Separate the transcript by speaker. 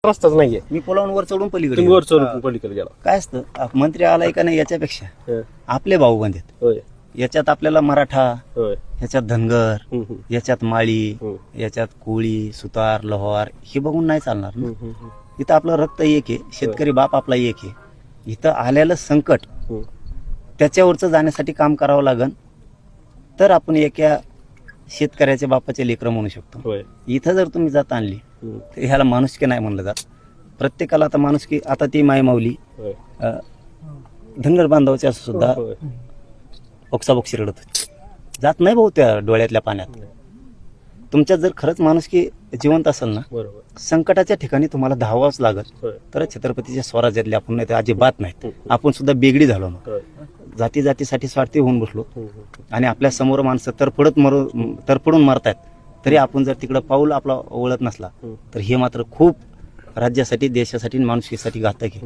Speaker 1: रस्ताच नाहीये.
Speaker 2: मी पुलावून वर चढून पलीकडे
Speaker 1: तुम्ही वर
Speaker 2: गेलो.
Speaker 1: चढून पलीकडे गेला.
Speaker 2: काय असतं मंत्री आलाय का नाही याच्यापेक्षा
Speaker 1: हं.
Speaker 2: आपले भाऊ बंद आहेत.
Speaker 1: होय
Speaker 2: याच्यात आपल्याला मराठा,
Speaker 1: होय.
Speaker 2: याच्यात धनगर,
Speaker 1: हं, हं.
Speaker 2: याच्यात माळी,
Speaker 1: हं.
Speaker 2: याच्यात कोळी, सुतार, लोहार हे बघून नाही चालणार ना.
Speaker 1: हं, हं, हं.
Speaker 2: इथं आपलं रक्त एक आहे, शेतकरी बाप आपला एक आहे. इथं आलेलं संकट
Speaker 1: हं.
Speaker 2: त्याच्यावरचं जाण्यासाठी काम करावं लागन तर आपण एका शेतकऱ्याच्या बापाचे लेकरं म्हणू शकतो.
Speaker 1: होय.
Speaker 2: इथं जर तुम्ही जात आणली
Speaker 1: हं.
Speaker 2: तर ह्याला माणुसकी नाही म्हणलं जात. प्रत्येकाला आता माणुसकी, आता ती मायमाऊली
Speaker 1: होय.
Speaker 2: धनगर बांधवाच्या सुद्धा
Speaker 1: होय.
Speaker 2: ओक्साबोक्षी रडत होती. जात नाही भाऊ त्या डोळ्यातल्या पाण्यात. तुमच्यात जर खरंच माणुसकी जिवंत असेल ना,
Speaker 1: बरोबर.
Speaker 2: संकटाच्या ठिकाणी तुम्हाला धावावंच लागत.
Speaker 1: होय.
Speaker 2: तर छत्रपतीच्या स्वराज्यातले आपण नाही तर अजिबात नाहीत.
Speaker 1: हं.
Speaker 2: आपण सुद्धा बेगडी झालो ना,
Speaker 1: होय.
Speaker 2: जाती जातीसाठी स्वार्थी होऊन बसलो
Speaker 1: हं, हं.
Speaker 2: आणि आपल्या समोर माणसं तरपडून मरतायत तरी आपण जर तिकडं पाऊल आपला ओळख नसला
Speaker 1: हं.
Speaker 2: तर हे मात्र खूप राज्यासाठी, देशासाठी, माणुसकीसाठी घातक आहे.